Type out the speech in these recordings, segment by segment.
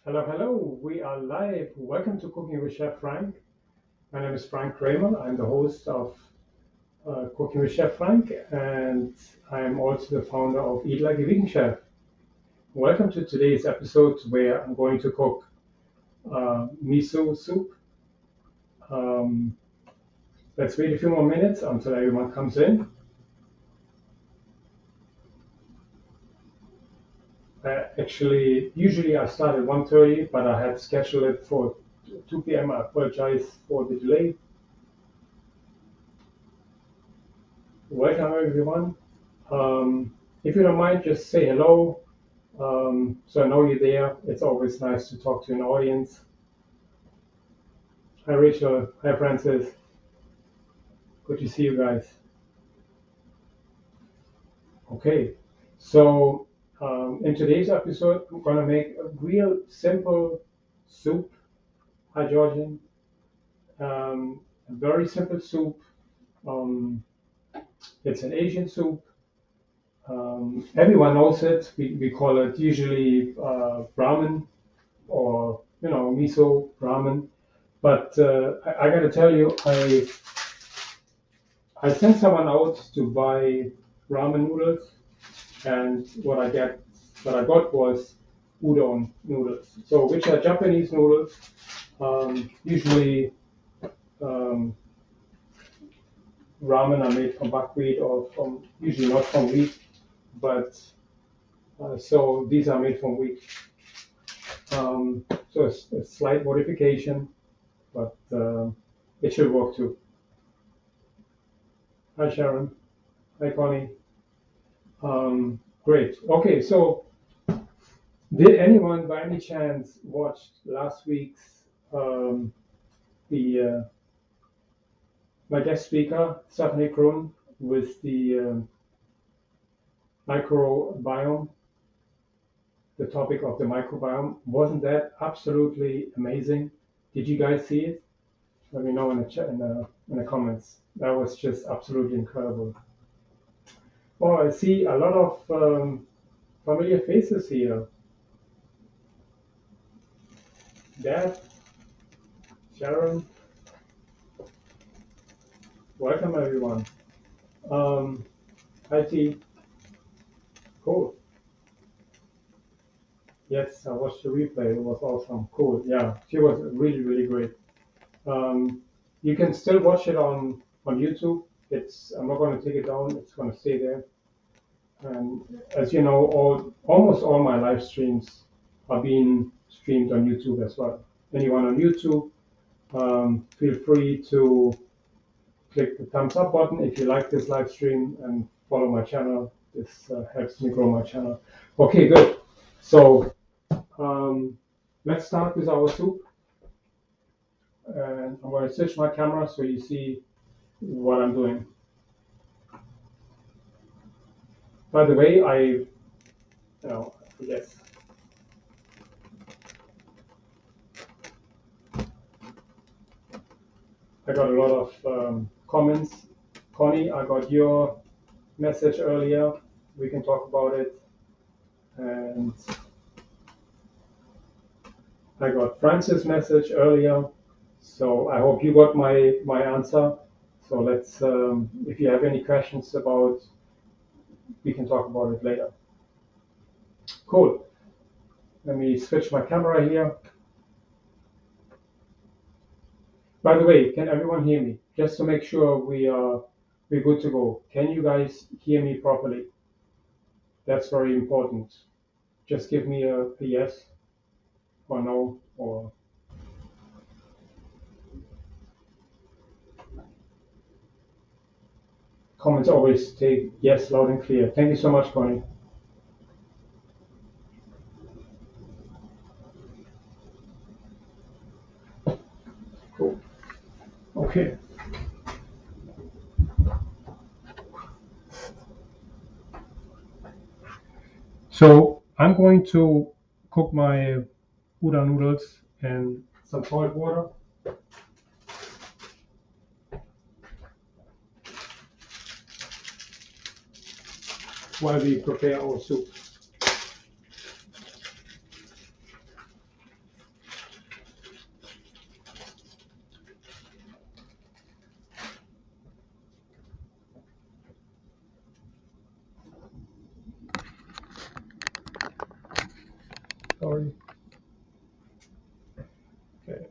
Hello, hello. We are live. Welcome to Cooking with Chef Frank. My name is Frank Kramer. I'm the host of Cooking with Chef Frank, and I'm also the founder of Eat Like a Vegan Chef. Welcome to today's episode where I'm going to cook miso soup. Um, let's wait a few more minutes until everyone comes in. Usually I start at 1:30, but I had scheduled it for 2 p.m. I apologize for the delay. Welcome, everyone. If you don't mind, just say hello. So I know you're there. It's always nice to talk to an audience. Hi, Rachel. Hi, Francis. Good to see you guys. Okay, so in today's episode, I'm going to make a real simple soup. Hi, Georgian. A very simple soup. Um, it's an Asian soup. Everyone knows it. We call it usually ramen or miso ramen. But I got to tell you, I sent someone out to buy ramen noodles, and what I got was udon noodles. So which are Japanese noodles, usually um, ramen are made from buckwheat or from usually not from wheat, but so these are made from wheat. So it's a slight modification, but it should work too. Hi Sharon. Hi Connie. Great. Okay, so did anyone by any chance watch last week's the my guest speaker Stephanie Krohn with the microbiome, the topic of the microbiome? Wasn't that absolutely amazing? Did you guys see it? Let me know in the chat in the comments. That was just absolutely incredible. Oh, I see a lot of familiar faces here. Dad, Sharon, welcome everyone. IT, cool. Yes, I watched the replay. It was awesome. Cool. Yeah, she was really, really great. Um, you can still watch it on YouTube. I'm not going to take it down. It's going to stay there. And as you know, almost all my live streams are being streamed on YouTube as well. Anyone on YouTube, feel free to click the thumbs up button if you like this live stream and follow my channel. This helps me grow my channel. Okay, good. So let's start with our soup. And I'm going to switch my camera so you see what I'm doing. By the way, yes, I got a lot of comments. Connie, I got your message earlier. We can talk about it. And I got Francis' message earlier. So I hope you got my answer. So let's, if you have any questions about, we can talk about it later. Cool. Let me switch my camera here. By the way, can everyone hear me? Just to make sure we're good to go. Can you guys hear me properly? That's very important. Just give me a yes or no or comments always take yes loud and clear. Thank you so much, Connie. Cool. Okay. So I'm going to cook my udon noodles in some cold water. While we prepare our soup. Sorry. Okay.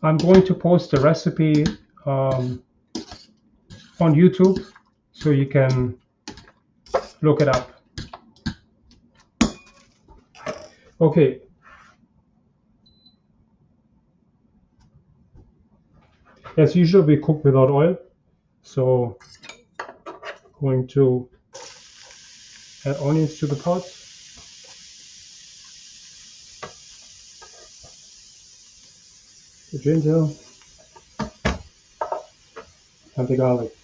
I'm going to post the recipe on YouTube so you can look it up. Okay. As usual, we cook without oil. So going to add onions to the pot. The ginger and the garlic.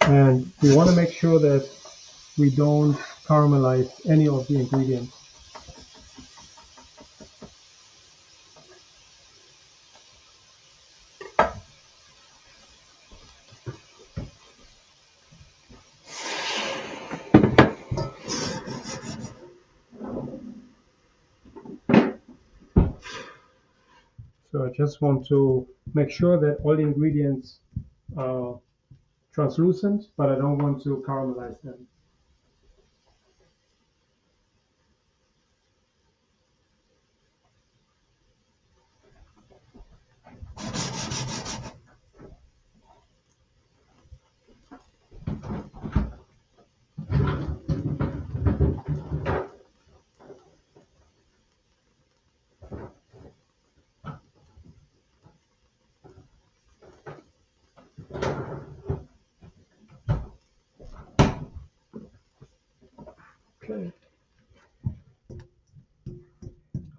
And we want to make sure that we don't caramelize any of the ingredients. So I just want to make sure that all the ingredients are translucent, but I don't want to caramelize them. Okay.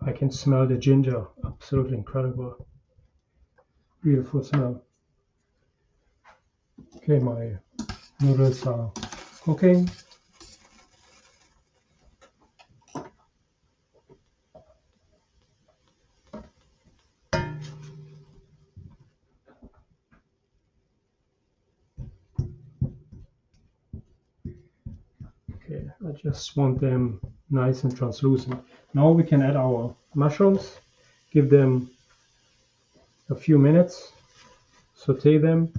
I can smell the ginger. Absolutely incredible. Beautiful smell. Okay, my noodles are cooking. Okay, I just want them nice and translucent. Now we can add our mushrooms, give them a few minutes, saute them.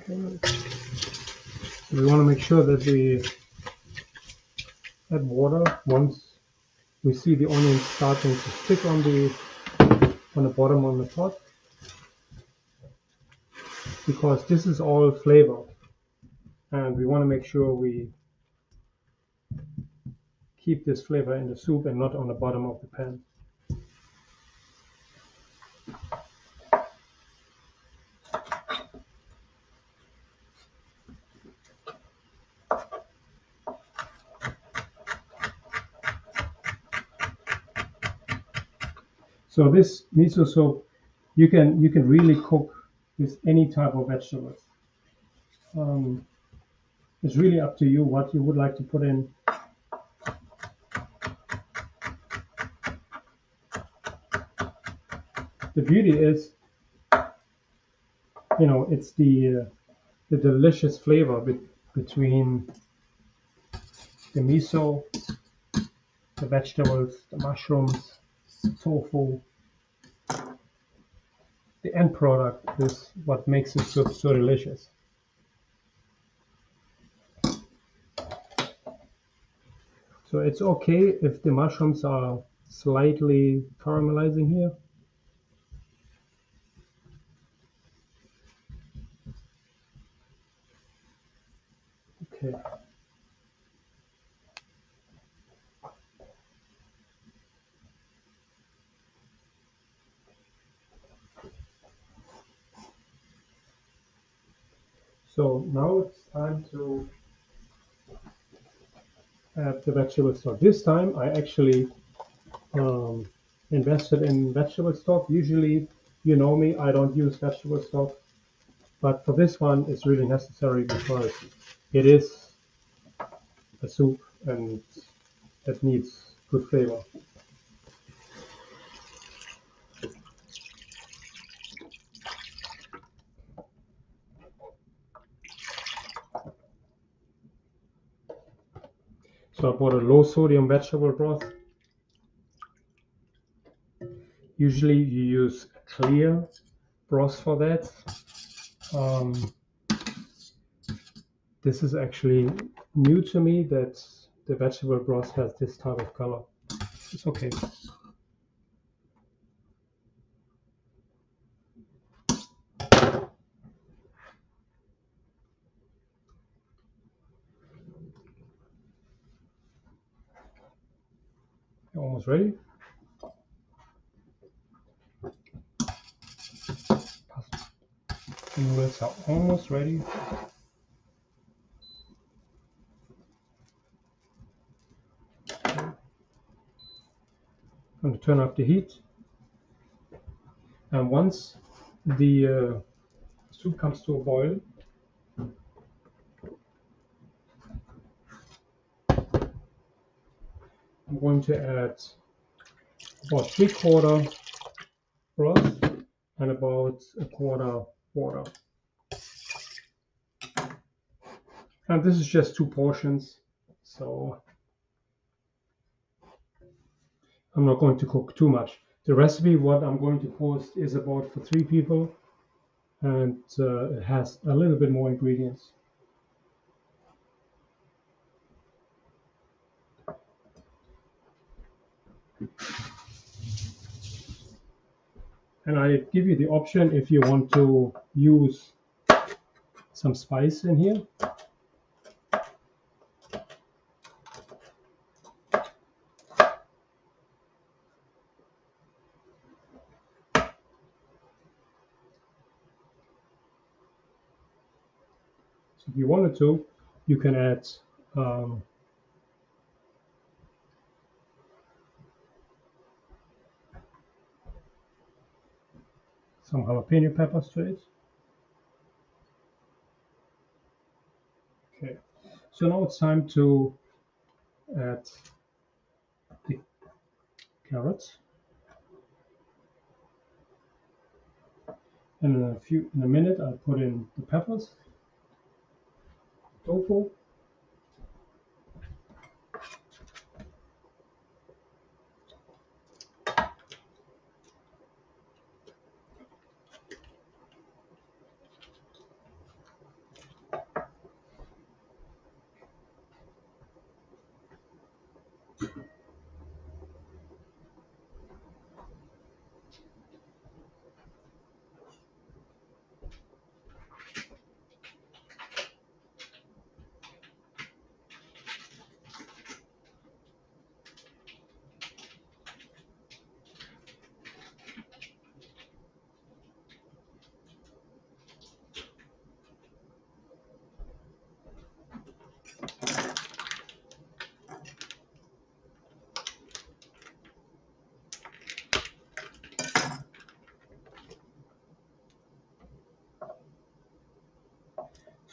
Okay. We want to make sure that we add water once we see the onions starting to stick on the bottom of the pot, because this is all flavor, and we want to make sure we keep this flavor in the soup and not on the bottom of the pan. So this miso soup, you can really cook with any type of vegetables. It's really up to you what you would like to put in. The beauty is, it's the delicious flavor between the miso, the vegetables, the mushrooms, the tofu. The end product is what makes it so delicious. So it's okay if the mushrooms are slightly caramelizing here. Okay. So now it's time to add the vegetable stock. This time I actually invested in vegetable stock. Usually, you know me, I don't use vegetable stock, but for this one it's really necessary because it is a soup and it needs good flavor. So I bought a low sodium vegetable broth. Usually you use clear broth for that. This is actually new to me that the vegetable broth has this type of color. It's okay. You're almost ready. The noodles are almost ready. I'm going to turn up the heat. And once the soup comes to a boil, I'm going to add about 3/4 broth and about 1/4 water. And this is just 2 portions, so I'm not going to cook too much. The recipe, what I'm going to post, is about for 3 people, and it has a little bit more ingredients. And I give you the option if you want to use some spice in here. So if you wanted to, you can add some jalapeno peppers to it. Okay, so now it's time to add the carrots. And in a minute, I'll put in the peppers, tofu,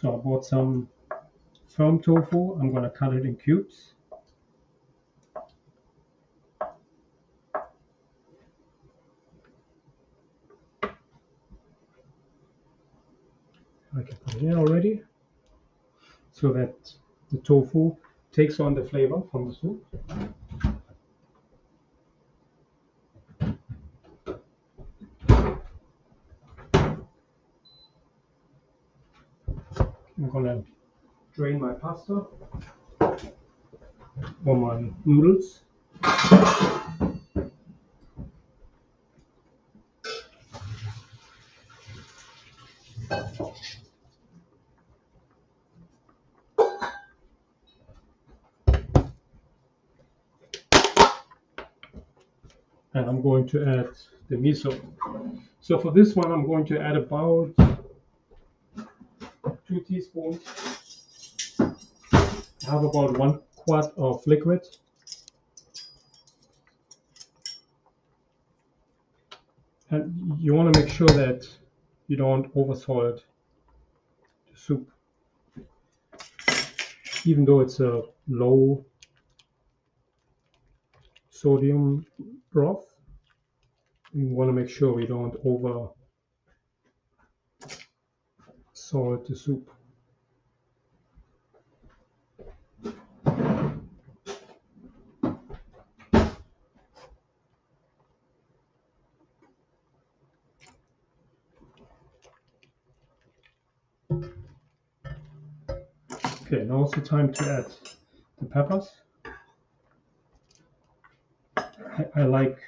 so I bought some firm tofu. I'm going to cut it in cubes. I can put it in already so that the tofu takes on the flavor from the soup. I'm going to drain my pasta. on my noodles. And I'm going to add the miso. So for this one, I'm going to add about 2 teaspoons. I have about 1 quart of liquid. And you want to make sure that you don't oversalt the soup. Even though it's a low sodium broth, we want to make sure we don't over salt the soup. Okay, now it's the time to add the peppers. I like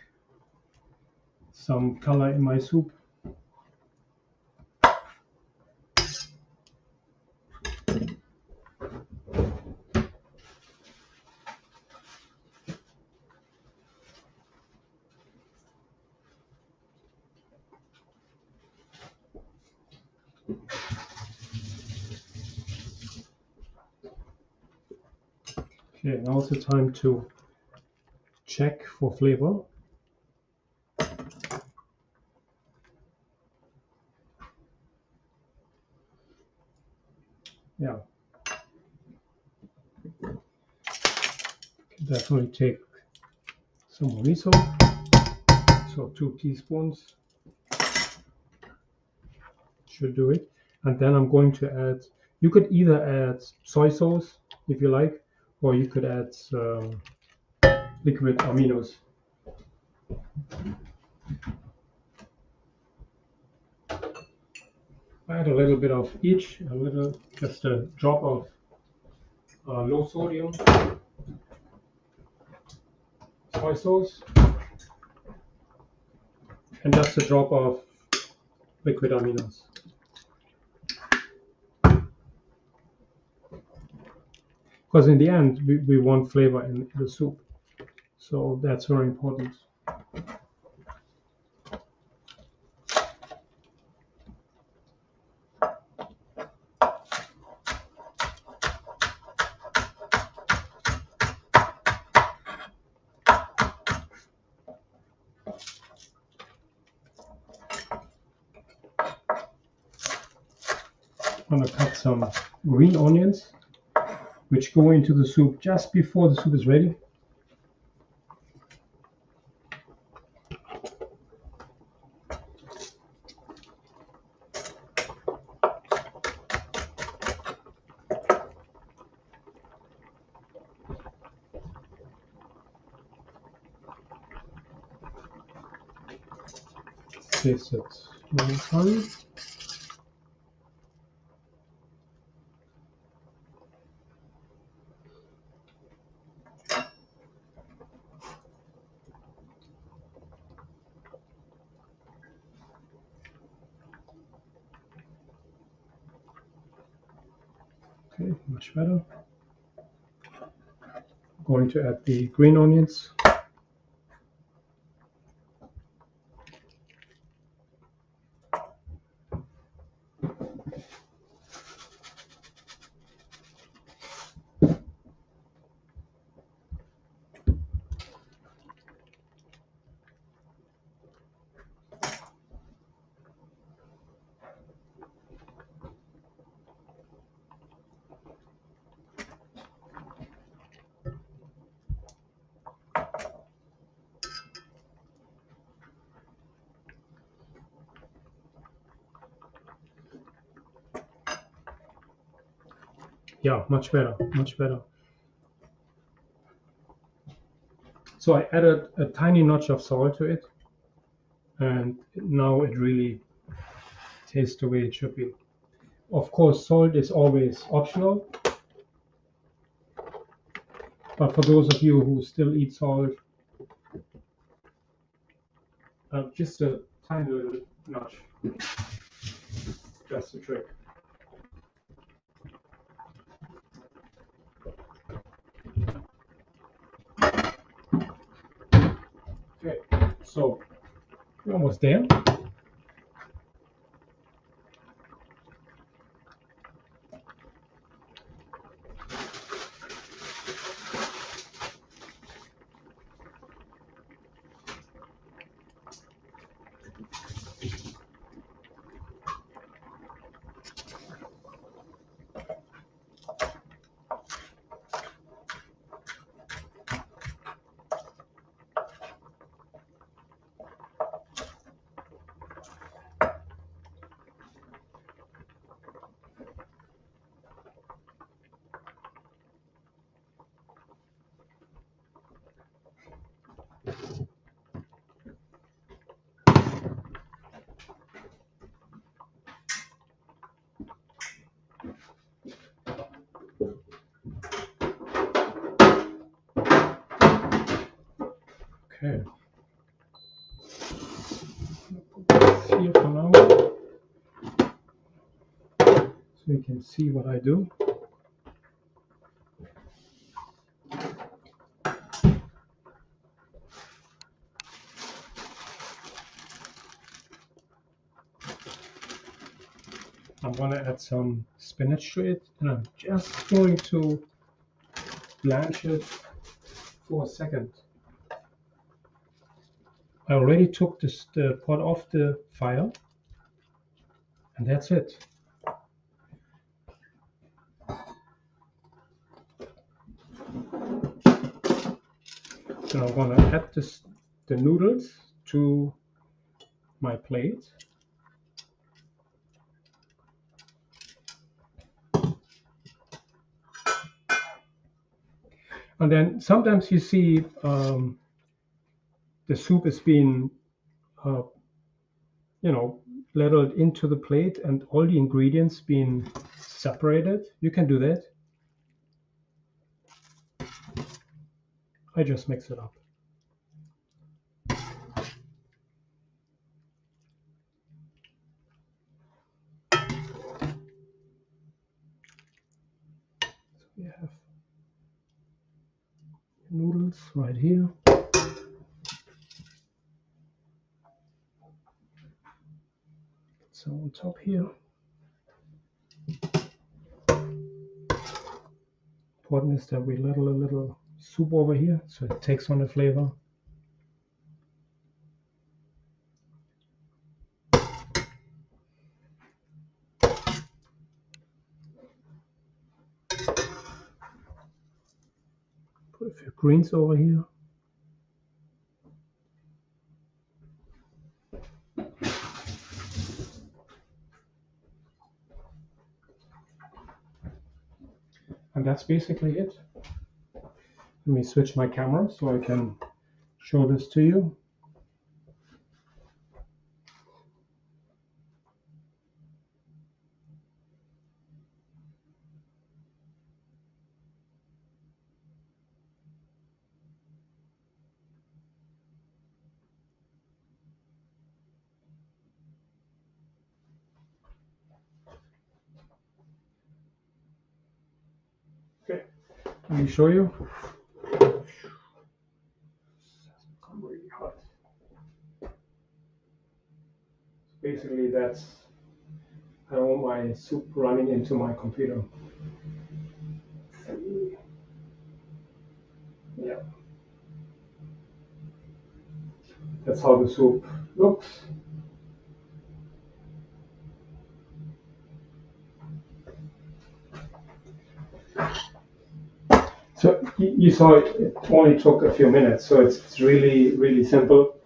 some color in my soup. Okay, now it's the time to check for flavor. Yeah, definitely take some more miso. So 2 teaspoons should do it. And then I'm going to add, you could either add soy sauce if you like, or you could add liquid aminos. Add a little bit of each, just a drop of low sodium soy sauce, and just a drop of liquid aminos. Because in the end, we want flavor in the soup, so that's very important. I'm going to cut some green onions, which go into the soup just before the soup is ready. Taste it one time. Okay, much better. I'm going to add the green onions. Yeah, much better, much better. So I added a tiny notch of salt to it, and now it really tastes the way it should be. Of course, salt is always optional, But for those of you who still eat salt, just a tiny little notch, just a trick. Okay, so we're almost there. Okay. Here for now, so you can see what I do. I'm going to add some spinach to it, and I'm just going to blanch it for a second. I already took the pot off the fire, and that's it. So I'm going to add the noodles to my plate. And then sometimes you see the soup is being, ladled into the plate and all the ingredients being separated. You can do that. I just mix it up. So we have noodles right here. So on top here. Important is that we ladle a little soup over here so it takes on the flavor. Put a few greens over here. And that's basically it. Let me switch my camera so I can show this to you. Okay, let me show you. Really hot. Basically, I don't want my soup running into my computer. Yeah, that's how the soup looks. So you saw it only took a few minutes, so it's really, really simple.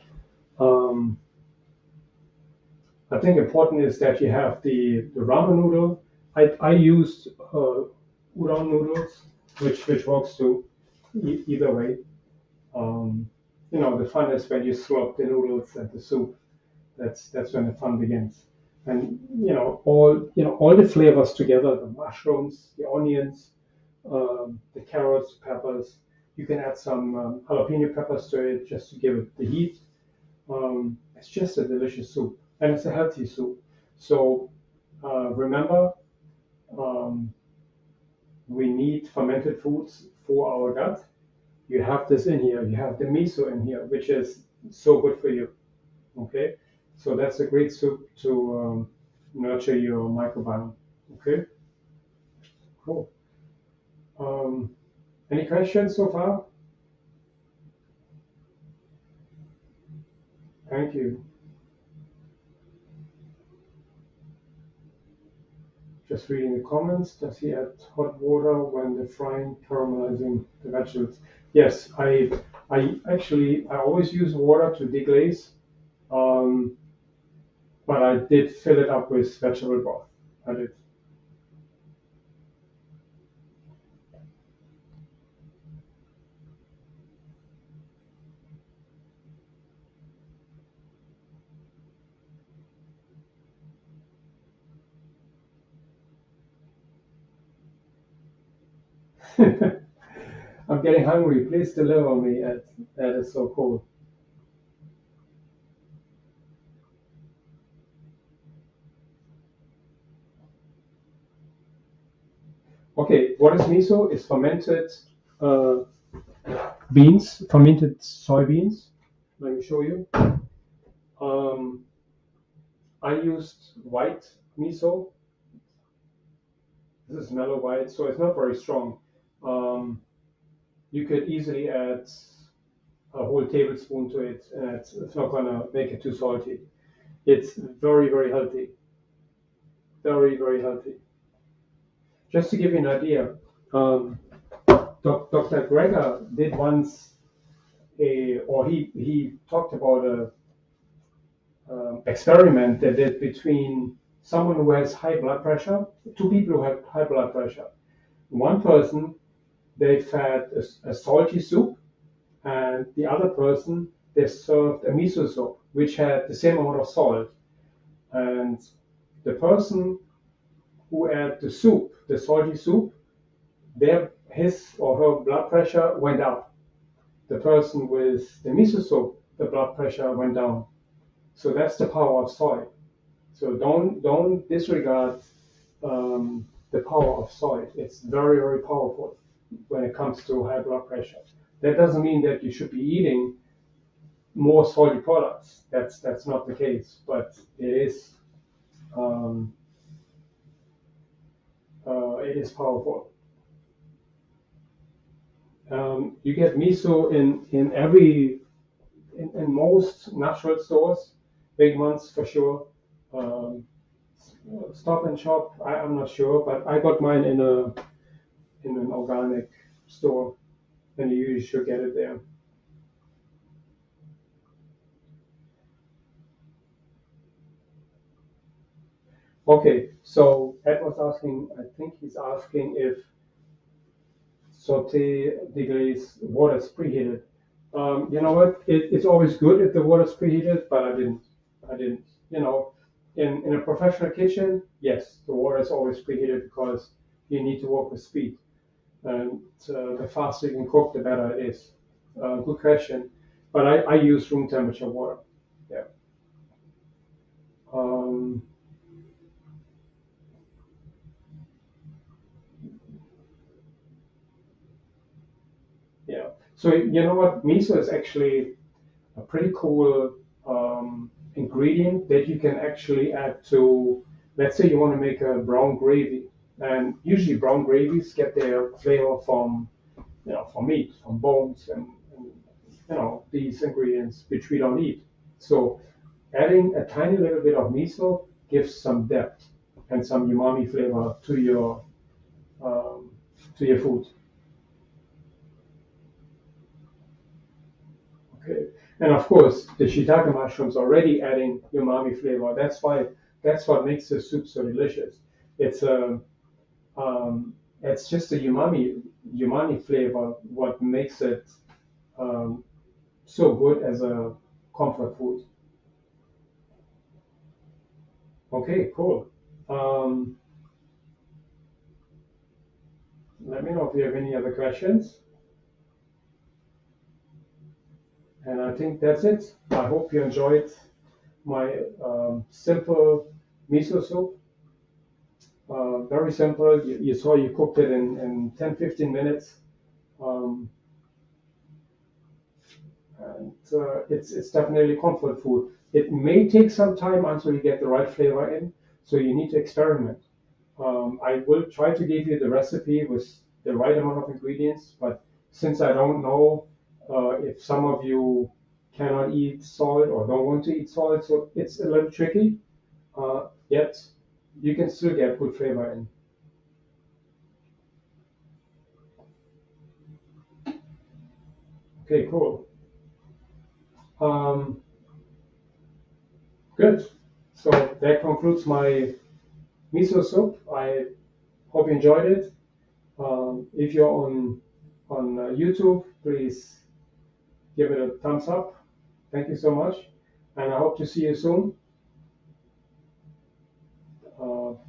I think important is that you have the ramen noodle. I used udon noodles, which works too, either way. The fun is when you swap the noodles and the soup. That's when the fun begins. And all the flavors together, the mushrooms, the onions, the carrots, peppers, You can add some jalapeno peppers to it just to give it the heat. It's just a delicious soup, and it's a healthy soup. So remember, um, we need fermented foods for our gut. You have this in here. You have the miso in here, which is so good for you. Okay, so that's a great soup to nurture your microbiome. Okay, cool. Um, any questions so far? Thank you. Just reading the comments. Does he add hot water when the frying, caramelizing the vegetables? Yes, I always use water to deglaze, um, but I did fill it up with vegetable broth. I did. I'm getting hungry. Please deliver me. That is so cool. Okay, what is miso? It's fermented uh, beans, fermented soybeans. Let me show you. Um, I used white miso. This is mellow white, so it's not very strong. Um, you could easily add a whole tablespoon to it, and it's not gonna make it too salty. It's very, very healthy. Very, very healthy. Just to give you an idea, um, Dr. Greger did once he talked about a experiment they did between someone who has high blood pressure, two people who have high blood pressure. One person, they fed a salty soup, and the other person, they served a miso soup, which had the same amount of salt. And the person who had the soup, the salty soup, his or her blood pressure went up. The person with the miso soup, the blood pressure went down. So that's the power of soy. So don't disregard the power of soy. It's very, very powerful when it comes to high blood pressure. That doesn't mean that you should be eating more salty products. That's not the case, but um, it is powerful. You get miso in most natural stores, big ones for sure. Um, Stop and Shop, I'm not sure, but I got mine in an organic store, and you usually should get it there. Okay, so Ed was asking, I think he's asking if saute deglaze water is preheated. You know what? It's always good if the water is preheated, but I didn't. I didn't. You know, in a professional kitchen, yes, the water is always preheated because you need to work with speed. And the faster you can cook, the better it is. Good question. But I use room temperature water. Yeah. Um, yeah. So you know what? Miso is actually a pretty cool ingredient that you can actually add to. Let's say you want to make a brown gravy, and usually brown gravies get their flavor from meat, from bones, and these ingredients which we don't eat. So adding a tiny little bit of miso gives some depth and some umami flavor um, to your food. Okay, and of course the shiitake mushrooms already adding umami flavor. That's what makes the soup so delicious. It's a it's just a umami flavor what makes it um, so good as a comfort food. Okay, cool. Um, Let me know if you have any other questions. And I think that's it. I hope you enjoyed my simple miso soup. Very simple. You saw you cooked it in 10, 15 minutes. Um, and it's definitely comfort food. It may take some time until you get the right flavor in, so you need to experiment. I will try to give you the recipe with the right amount of ingredients, but since I don't know if some of you cannot eat salt or don't want to eat salt, so it's a little tricky. Yet you can still get good flavor in. Okay, cool. Um, Good. So that concludes my miso soup. I hope you enjoyed it. If you're on YouTube, please give it a thumbs up. Thank you so much, and I hope to see you soon.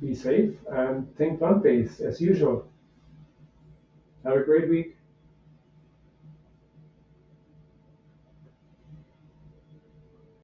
Be safe and think plant-based as usual. Have a great week.